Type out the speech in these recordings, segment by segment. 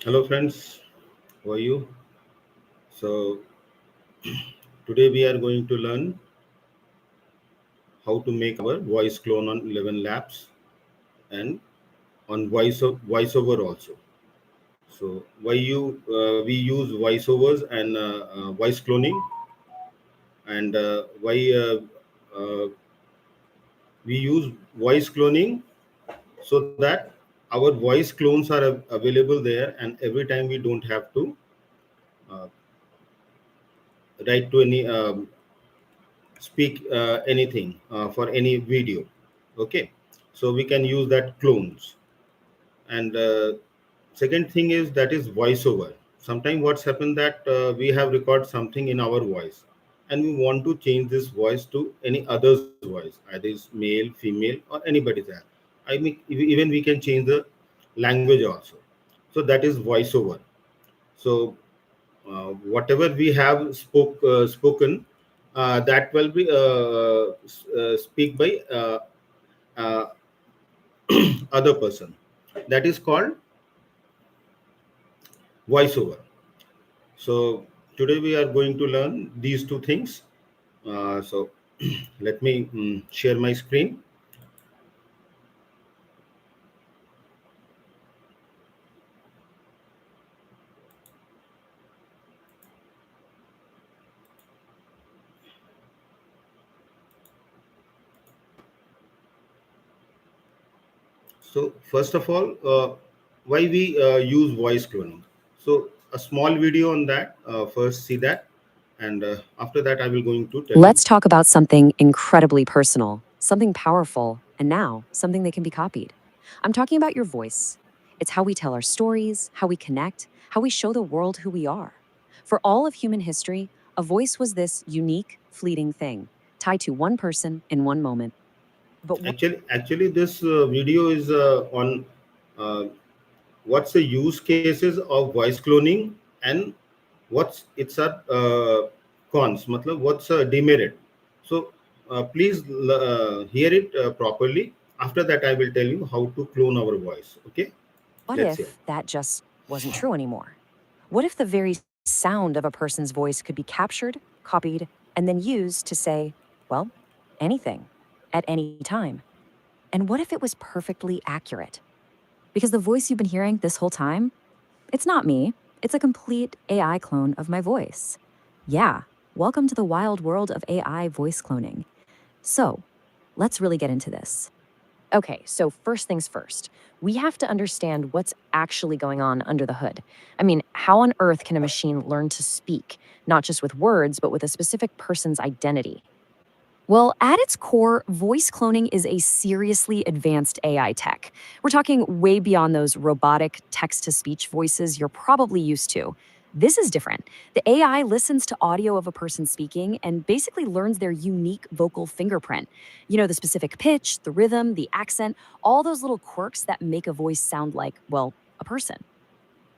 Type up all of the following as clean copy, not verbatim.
Hello, friends. How are you? So, today we are going to learn how to make our voice clone on 11 Labs and on voiceover also. So, we use voiceovers and voice cloning, and why uh, we use voice cloning so that our voice clones are available there, and every time we don't have to uh, write to any speak anything for any video. Okay, so we can use that clones. And second thing is that is voiceover. Sometimes what's happened that we have recorded something in our voice, and we want to change this voice to any other's voice, either is male, female, or anybody's there. I mean, even we can change the language also. So that is voiceover. So whatever we have spoken, that will be speak by uh, other person. That is called voiceover. So today we are going to learn these two things. So let me share my screen. So first of all, why we use voice cloning? So a small video on that. First, see that, and after that, I will going to tell you. Let's talk about something incredibly personal, something powerful, and now something that can be copied. I'm talking about your voice. It's how we tell our stories, how we connect, how we show the world who we are. For all of human history, a voice was this unique, fleeting thing, tied to one person in one moment. But Actually, this video is on uh, what's the use cases of voice cloning and what's its cons, matlab what's a demerit. So please hear it properly. After that, I will tell you how to clone our voice. Okay, what let's hear. if that just wasn't true anymore? What if the very sound of a person's voice could be captured, copied, and then used to say, well, anything, at any time? And what if it was perfectly accurate? Because the voice you've been hearing this whole time, it's not me. It's a complete AI clone of my voice. Yeah, welcome to the wild world of AI voice cloning. So, let's really get into this. Okay, so first things first, we have to understand what's actually going on under the hood. I mean, how on earth can a machine learn to speak, not just with words, but with a specific person's identity? Well, at its core, voice cloning is a seriously advanced AI tech. We're talking way beyond those robotic text to speech voices you're probably used to. This is different. The AI listens to audio of a person speaking and basically learns their unique vocal fingerprint. You know, the specific pitch, the rhythm, the accent, all those little quirks that make a voice sound like, well, a person.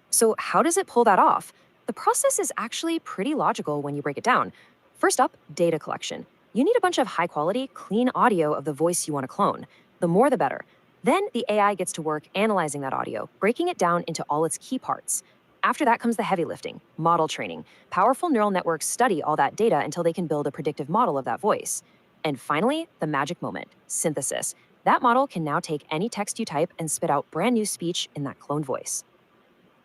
So, how does it pull that off? The process is actually pretty logical when you break it down. First up, data collection. You need a bunch of high quality, clean audio of the voice you want to clone. The more the better. Then the AI gets to work analyzing that audio, breaking it down into all its key parts. After that comes the heavy lifting, model training. Powerful neural networks study all that data until they can build a predictive model of that voice. And finally, the magic moment, synthesis. That model can now take any text you type and spit out brand new speech in that cloned voice.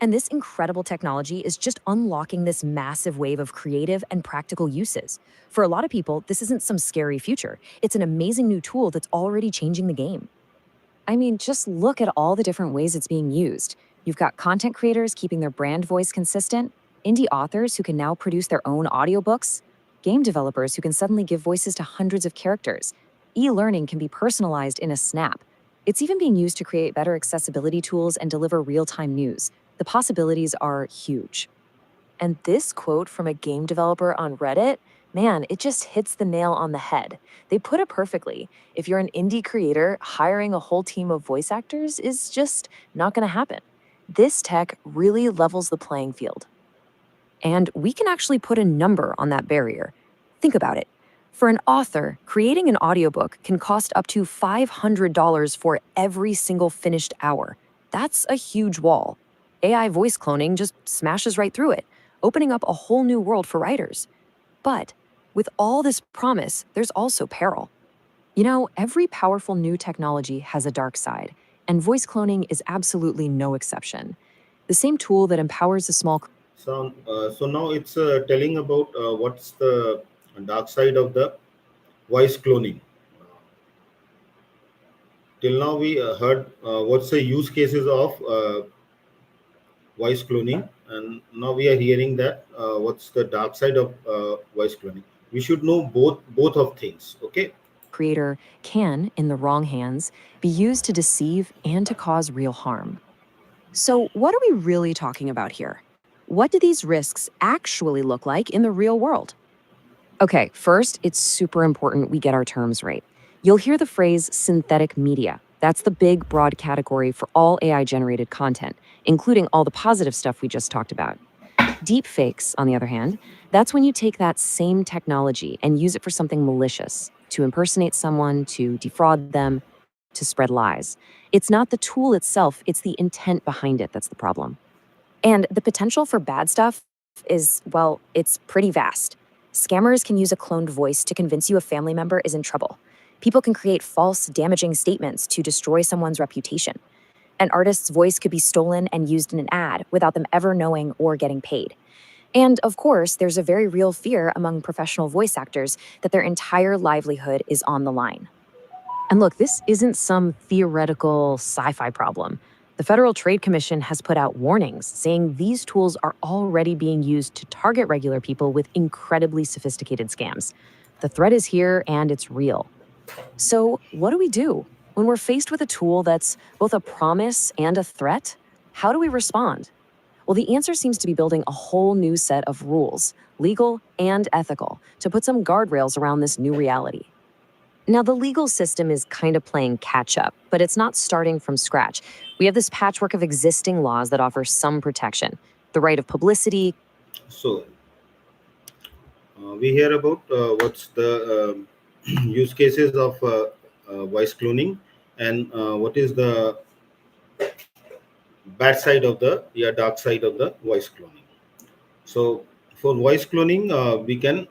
And this incredible technology is just unlocking this massive wave of creative and practical uses. For a lot of people, this isn't some scary future. It's an amazing new tool that's already changing the game. I mean, just look at all the different ways it's being used. You've got content creators keeping their brand voice consistent, indie authors who can now produce their own audiobooks, game developers who can suddenly give voices to hundreds of characters. E-learning can be personalized in a snap. It's even being used to create better accessibility tools and deliver real-time news. The possibilities are huge. And this quote from a game developer on Reddit, man, it just hits the nail on the head. They put it perfectly. If you're an indie creator, hiring a whole team of voice actors is just not going to happen. This tech really levels the playing field. And we can actually put a number on that barrier. Think about it. For an author, creating an audiobook can cost up to $500 for every single finished hour. That's a huge wall. AI voice cloning just smashes right through it, opening up a whole new world for writers. But with all this promise, there's also peril. You know, every powerful new technology has a dark side, and voice cloning is absolutely no exception. The same tool that empowers a small So now it's telling about what's the dark side of the voice cloning. Till now, we heard what's the use cases of voice cloning, and now we are hearing that what's the dark side of voice cloning. We should know both of things. Okay. creator can, in the wrong hands, be used to deceive and to cause real harm. So, what are we really talking about here? What do these risks actually look like in the real world? Okay, first, it's super important we get our terms right. You'll hear the phrase synthetic media. That's the big, broad category for all AI generated content, including all the positive stuff we just talked about. Deep fakes, on the other hand, that's when you take that same technology and use it for something malicious, to impersonate someone, to defraud them, to spread lies. It's not the tool itself, it's the intent behind it that's the problem. And the potential for bad stuff is, well, it's pretty vast. Scammers can use a cloned voice to convince you a family member is in trouble. People can create false, damaging statements to destroy someone's reputation. An artist's voice could be stolen and used in an ad without them ever knowing or getting paid. And of course, there's a very real fear among professional voice actors that their entire livelihood is on the line. And look, this isn't some theoretical sci fi problem. The Federal Trade Commission has put out warnings saying these tools are already being used to target regular people with incredibly sophisticated scams. The threat is here and it's real. So, what do we do when we're faced with a tool that's both a promise and a threat? How do we respond? Well, the answer seems to be building a whole new set of rules, legal and ethical, to put some guardrails around this new reality. Now, the legal system is kind of playing catch up, but it's not starting from scratch. We have this patchwork of existing laws that offer some protection: the right of publicity. So we hear about what's the use cases of voice cloning, and what is the bad side of the dark side of the voice cloning. So for voice cloning, we can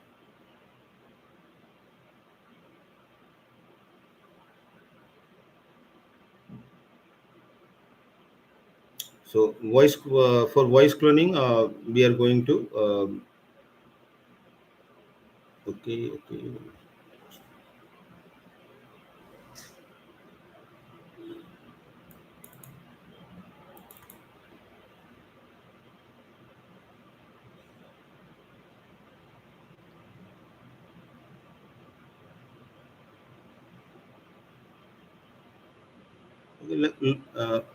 voice for voice cloning, we are going to okay.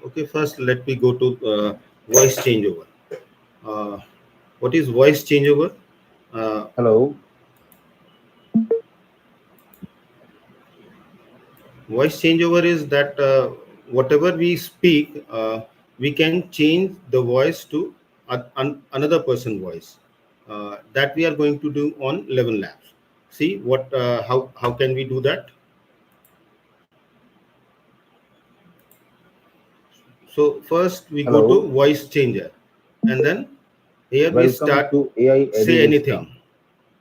Okay, first let me go to voice changeover. uh, what is voice changeover? uh, Hello. Voice changeover is that whatever we speak, we can change the voice to another person voice. That we are going to do on 11 labs. See what how can we do that? So first we go to Hello. voice changer, and then here we Welcome start to AI say EduVista. anything.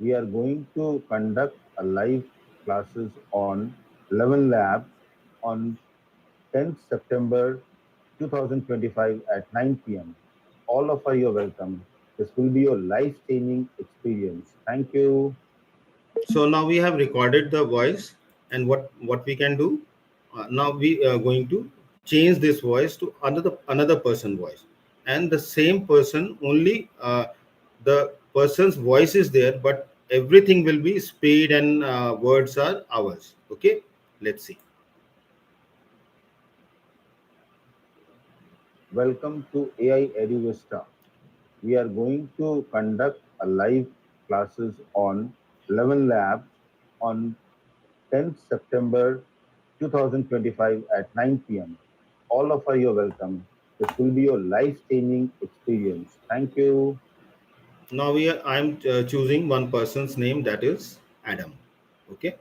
We are going to conduct a live classes on 11 Labs on 10th September 2025 at 9 p.m. All of you are welcome. This will be your life-changing experience. Thank you. So now we have recorded the voice, and what we can do now, we are going to change this voice to another person voice, and the same person only, the person's voice is there, but everything will be speed and words are ours. Okay, let's see. Welcome to AI EduVista. We are going to conduct a live classes on 11 Labs on 10th September 2025 at 9 p.m. All of you are welcome. This will be your life-changing experience. Thank you. Now I'm choosing one person's name, that is Adam. Okay,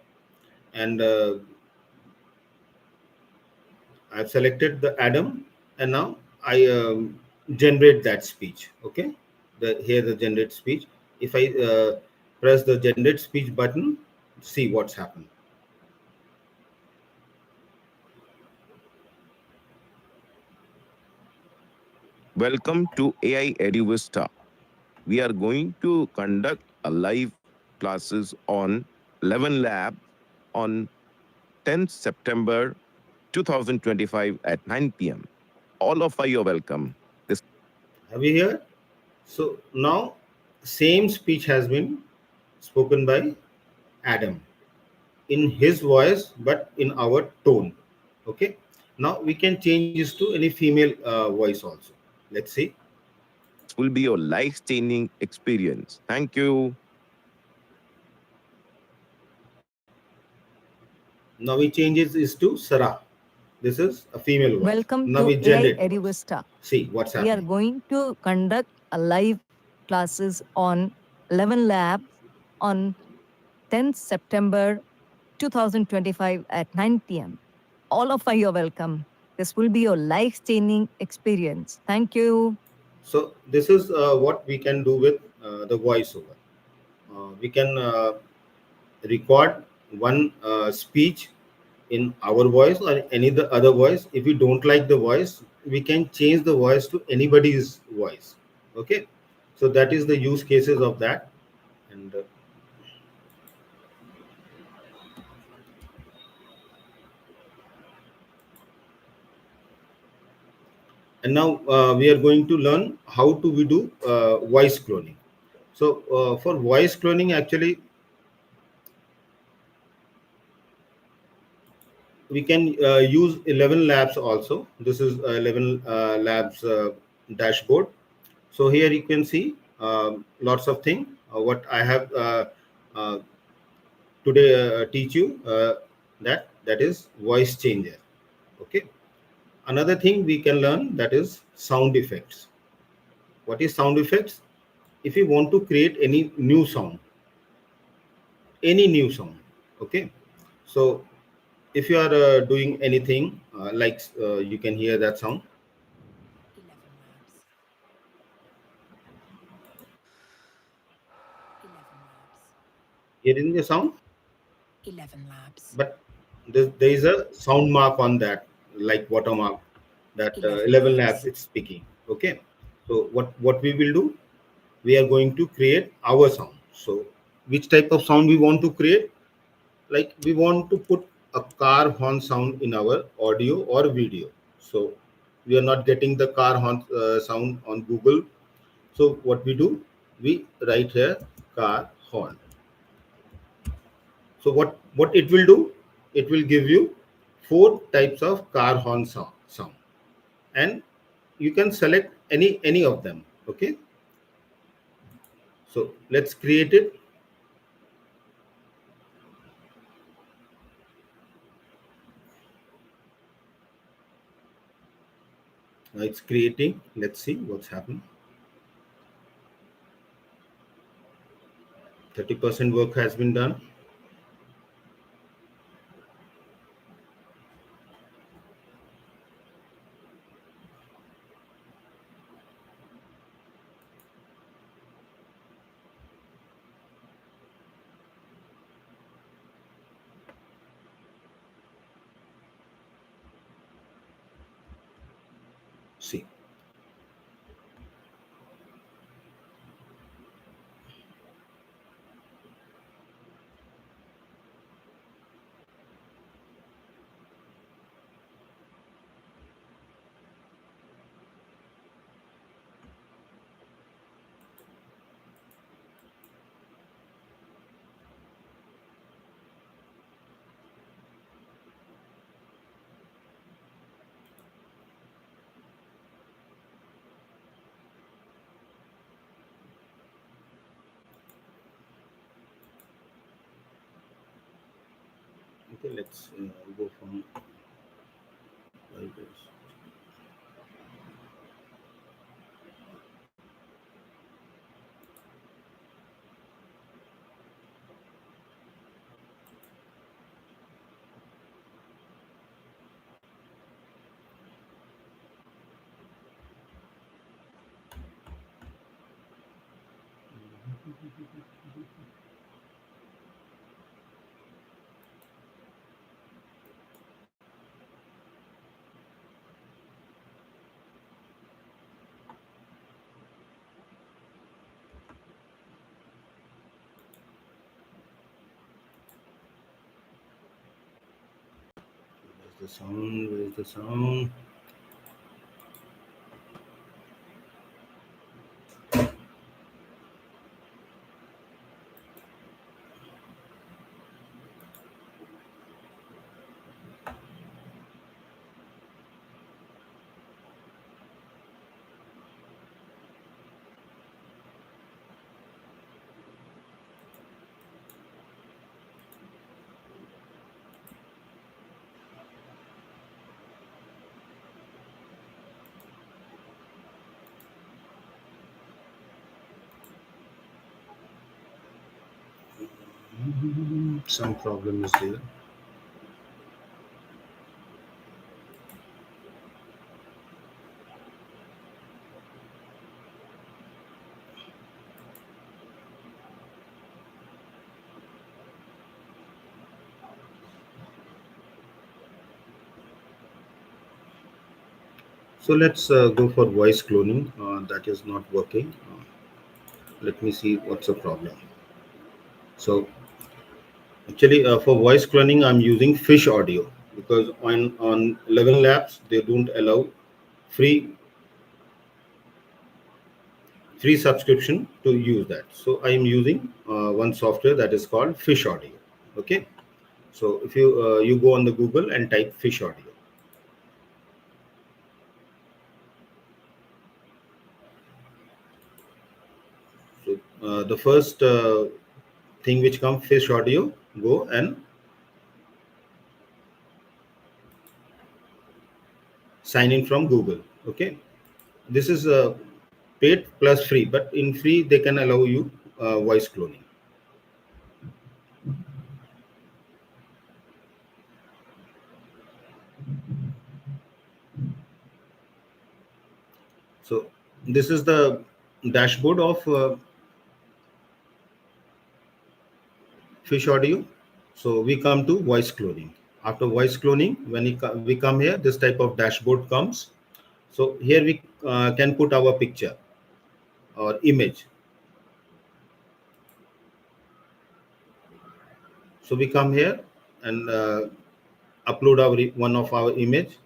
and I've selected the Adam, and now I generate that speech. Okay, here the generate speech. If I press the generate speech button, see what's happened. Welcome to AI EduVista. We are going to conduct a live classes on 11 Lab on 10th September 2025 at 9 p.m. All of you are welcome. This Have you heard? So now same speech has been spoken by Adam in his voice, but in our tone. Okay. Now we can change this to any female voice also. Let's see. will be your life-changing experience. Thank you. Now we changes is to Sarah. This is a female voice. Welcome Now to we AI generate voice. EduVista. See what's We are happening. going to conduct a live classes on 11 Lab on 10th September 2025 at 9 p.m. All of you are welcome. This will be your life-changing experience. Thank you. So this is what we can do with the voiceover. We can record one speech in our voice or any the other voice. If we don't like the voice, we can change the voice to anybody's voice. Okay, so that is the use cases of that. And now we are going to learn how to we do voice cloning. So for voice cloning, actually we can use 11 labs also. This is 11 labs dashboard. So here you can see lots of things. What I have uh, today teach you that is voice changer. Okay. Another thing we can learn, that is sound effects. What is sound effects? If you want to create any new sound, any new sound. Okay. So if you are doing anything like you can hear that sound. Hearing the sound, but there is a sound mark on that, like watermark, that 11 labs it's speaking. Okay, so what we will do, we are going to create our sound. So which type of sound we want to create? Like we want to put a car horn sound in our audio or video. So we are not getting the car horn sound on Google. So what we do, we write here car horn. So what it will do? It will give you four types of car horn sound, and you can select any of them. Okay. So let's create it. Now it's creating. Let's see what's happened. 30% work has been done. See. Okay, let's go from like this. Where's the sound? Where's the sound? Some problem is there. So let's go for voice cloning. That is not working. Let me see what's the problem. So actually, for voice cloning, I'm using Fish Audio because on 11 Labs they don't allow free free subscription to use that. So I am using one software that is called Fish Audio. Okay. So if you go on the Google and type Fish Audio. So the first thing which comes Fish Audio, go and sign in from Google. Okay. This is paid plus free, but in free they can allow you voice cloning. So this is the dashboard of Fish Audio. So we come to voice cloning. After voice cloning, when we come here, this type of dashboard comes. So here we can put our picture or image. So we come here and upload our one of our image,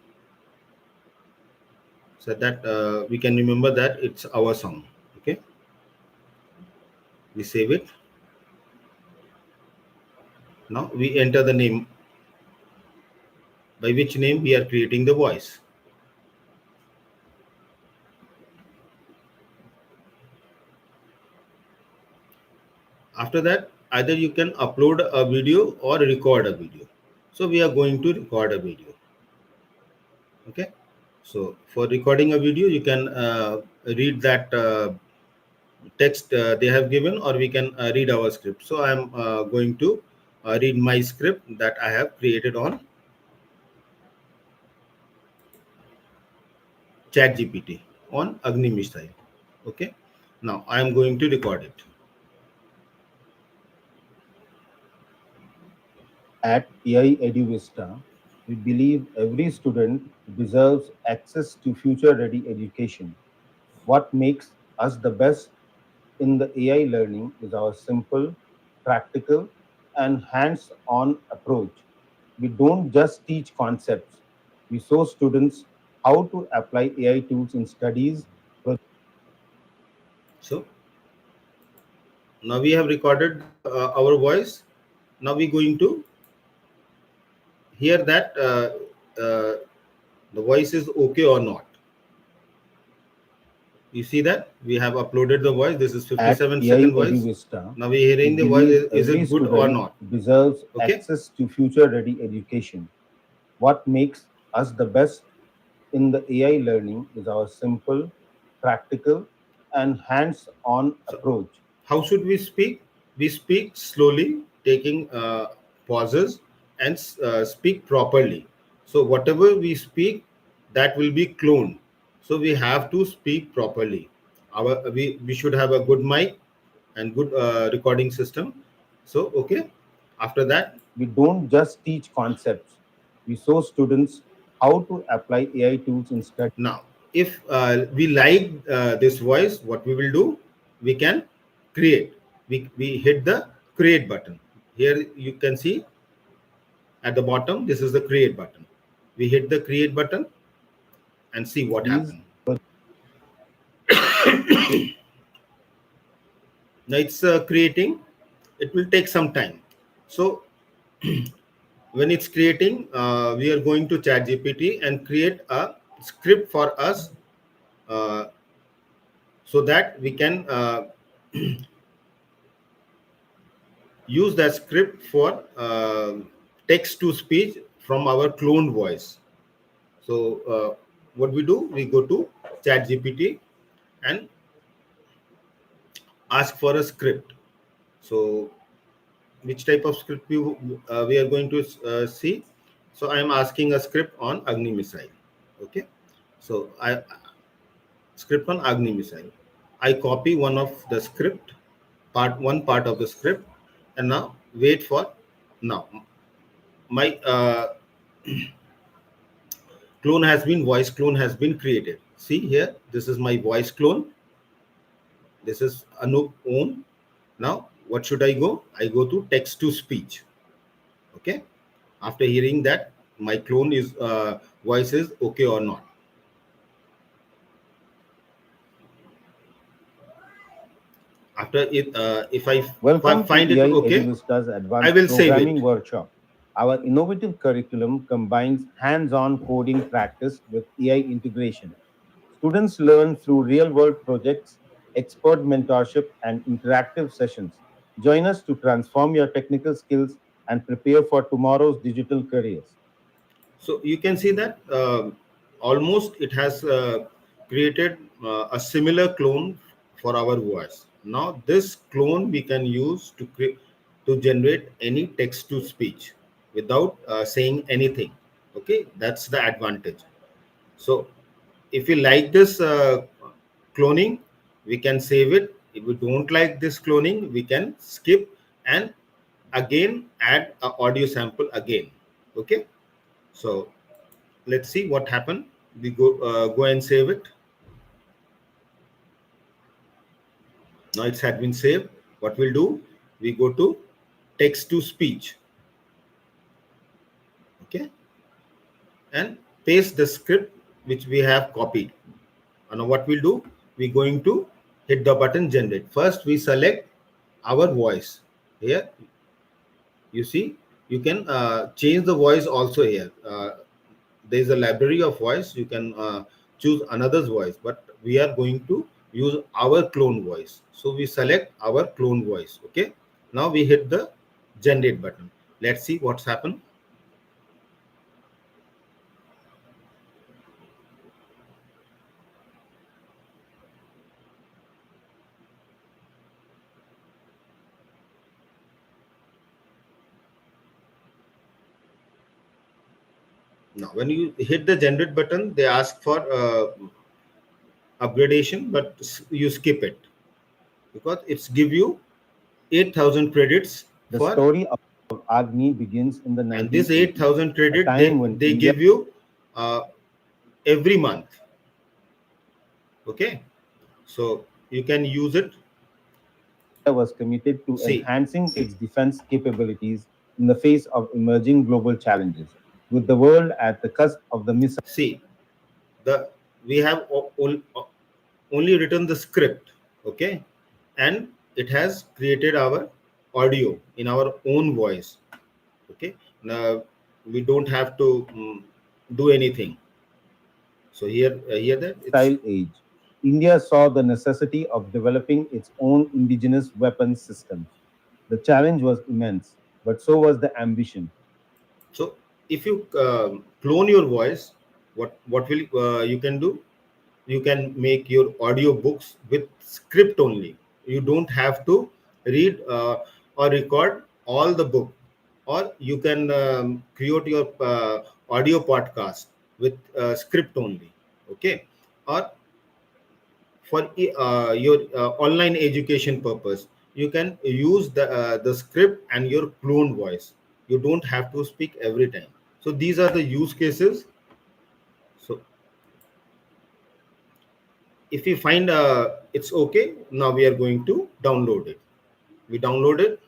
so that we can remember that it's our song. Okay, we save it. Now we enter the name, by which name we are creating the voice. After that, either you can upload a video or record a video. So we are going to record a video. Okay, so for recording a video, you can read that text they have given, or we can read our script. So I am going to read my script that I have created on chat gpt on Agni Mishai. Okay, now I am going to record it. At AI EduVista, we believe every student deserves access to future ready education. What makes us the best in the AI learning is our simple, practical, and hands on approach. We don't just teach concepts, we show students how to apply AI tools in studies. So now we have recorded our voice. Now we're going to hear that uh, the voice is okay or not. You see that we have uploaded the voice. This is At 57-second AI voice. EduVista, Now we're we hearing the voice. believe Is every it good or student not? deserves Okay. access to future ready education. What makes us the best in the AI learning is our simple, practical, and hands on So approach. how should we speak? We speak slowly, taking pauses, and speak properly. So whatever we speak, that will be cloned. So we have to speak properly. We should have a good mic, and good recording system. So okay, after that, We don't just teach concepts, we show students how to apply AI tools in study. now if we like this voice, what we will do, we can create. We hit the create button. Here you can see at the bottom, this is the create button. We hit the create button and see what These happened. Now it's creating. It will take some time. So when it's creating, we are going to chat gpt and create a script for us, uh, so that we can use that script for text to speech from our cloned voice. So what we do, we go to chat gpt and ask for a script. So which type of script we are going to see. So I am asking a script on agni missile. Okay, so I script on agni missile. I copy one of the script, part of the script, and now wait for. Now my voice clone has been created. See here, this is my voice clone. This is Anup own. Now what should I go? I go to text to speech. Okay, after hearing that my clone is voice is okay or not. After it, if I Welcome to find it AI okay, EduVista's I Advanced will save it. Programming Workshop. Our innovative curriculum combines hands-on coding practice with AI integration. Students learn through real-world projects, expert mentorship, and interactive sessions. Join us to transform your technical skills and prepare for tomorrow's digital careers. So you can see that almost it has created a similar clone for our voice. Now this clone we can use to create, to generate any text to speech without saying anything. Okay, that's the advantage. So if we like this cloning, we can save it. If we don't like this cloning, we can skip and again add a audio sample again. Okay, so let's see what happened. We go and save it. Now it's had been saved. What we'll do, we go to text to speech. Okay, and paste the script which we have copied. And now what we'll do, we're going to hit the button generate. First we select our voice. Here you see, you can change the voice also. Here there is a library of voice. You can choose another's voice, but we are going to use our clone voice. So we select our clone voice. Okay, now we hit the generate button. Let's see what's happened. Now when you hit the generate button, they ask for upgradation, but you skip it because it's give you 8,000 credits The for, story of Agni begins in the and this 1980s, 8,000 a credit time when they India give you uh, every month. Okay, so you can use it. was committed to See, enhancing its defense capabilities in the face of emerging global challenges. With the world at the cusp of the missile see, the we have only written the script. Okay, and it has created our audio in our own voice. Okay, now we don't have to do anything. So here that it's. age, India saw the necessity of developing its own indigenous weapons systems. The challenge was immense, but so was the ambition. So if you clone your voice, what will you can do? You can make your audio books with script only. You don't have to read or record all the book, or you can create your audio podcast with script only. Okay, or for your online education purpose, you can use the script and your clone voice. You don't have to speak every time. So these are the use cases. So if you find it's okay, now we are going to download it. We download it,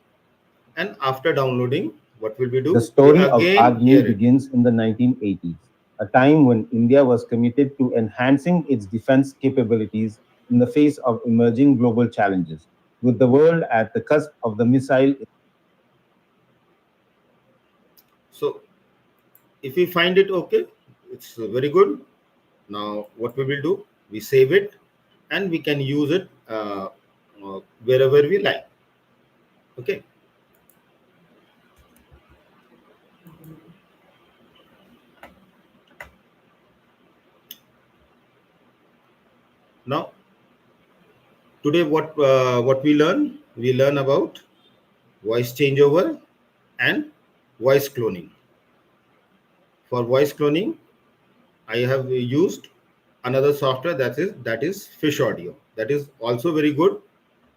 and after downloading, what will we The do? We story of again Agni hear it. begins in the 1980s, a time when India was committed to enhancing its defense capabilities in the face of emerging global challenges. With the world at the cusp of the missile. So if we find it okay, it's very good. Now what we will do? We save it, and we can use it wherever we like. Okay. Now today, what we learn? We learn about voice changeover and voice cloning. For voice cloning, I have used another software that is Fish Audio. That is also very good.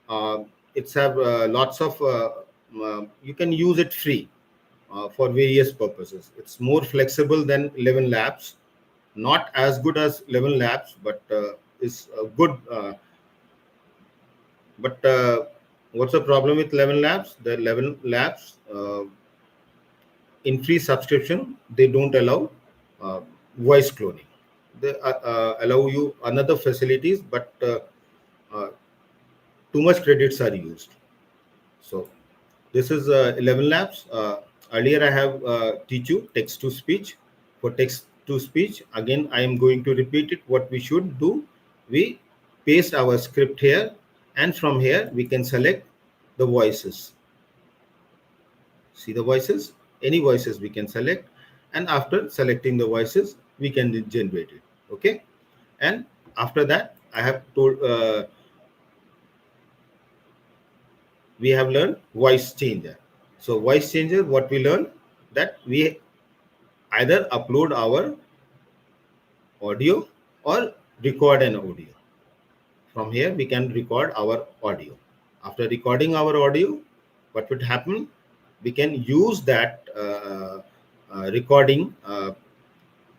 Uh, it's have lots of you can use it free for various purposes. It's more flexible than 11 Labs. Not as good as 11 Labs, but is good. But what's the problem with 11 Labs? The 11 Labs in free subscription, they don't allow uh, voice cloning. They allow you another facilities, but uh, too much credits are used. So this is 11 Labs. Earlier I have teach you text to speech. For text to speech, again I am going to repeat it. What we should do, we paste our script here, and from here we can select the voices. See the voices, any voices we can select, and after selecting the voices we can generate it. Okay. And after that I have told we have learned voice changer. So voice changer, what we learn, that we either upload our audio or record an audio. From here we can record our audio. After recording our audio, what would happen, we can use that recording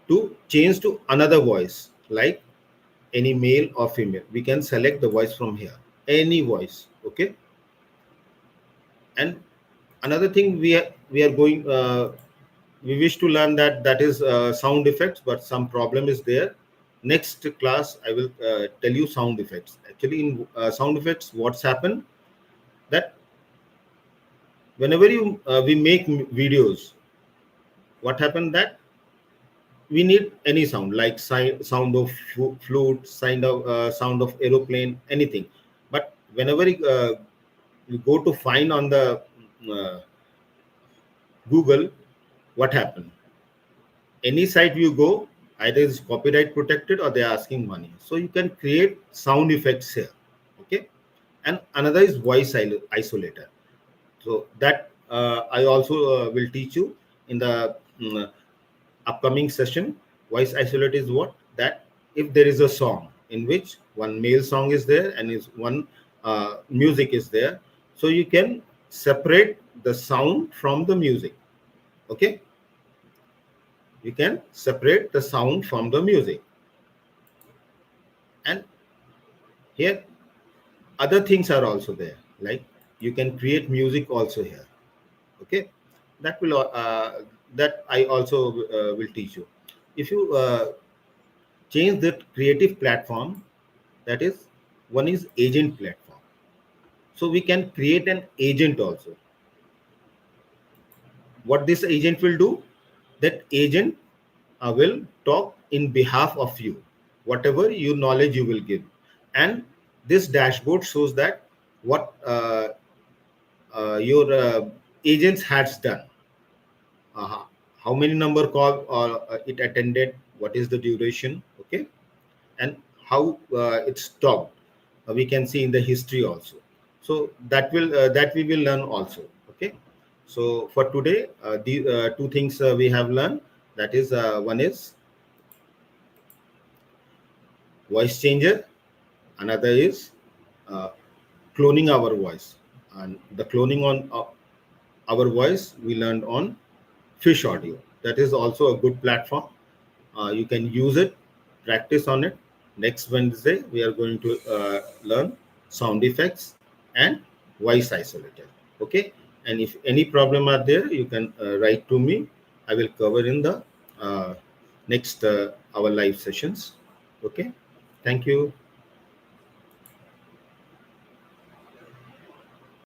to change to another voice, like any male or female. We can select the voice from here, any voice. Okay. And another thing we are going we wish to learn, that is sound effects, but some problem is there. Next class I will tell you sound effects. Actually in sound effects, what's happened, that whenever we make videos, what happened, that we need any sound, like sound of flute, sound of aeroplane, anything. But whenever you go to find on the uh, Google, what happened, any site you go, either is copyright protected or they're asking money. So you can create sound effects here. Okay. And another is voice isolator. So that I also will teach you in the upcoming session. Voice isolate is what, that if there is a song in which one male song is there and is one music is there, so you can separate the sound from the music. Okay. You can separate the sound from the music. And here other things are also there, like you can create music also here. Okay. That will that I also will teach you. If you change the creative platform, that is, one is agent platform. So we can create an agent also. What this agent will do, that agent will talk in behalf of you, whatever you knowledge you will give. And this dashboard shows that what your agents has done, uh, how many number call it attended, what is the duration. Okay. And how it's talked, we can see in the history also. So that we will learn also. Okay. So for today, the two things we have learned, that is one is voice changer, another is uh, cloning our voice. And the cloning on our voice we learned on Fish Audio. That is also a good platform. You can use it, practice on it. Next Wednesday, we are going to learn sound effects and voice isolator. Okay. And if any problem are there, you can write to me. I will cover in the next our live sessions. Okay. Thank you.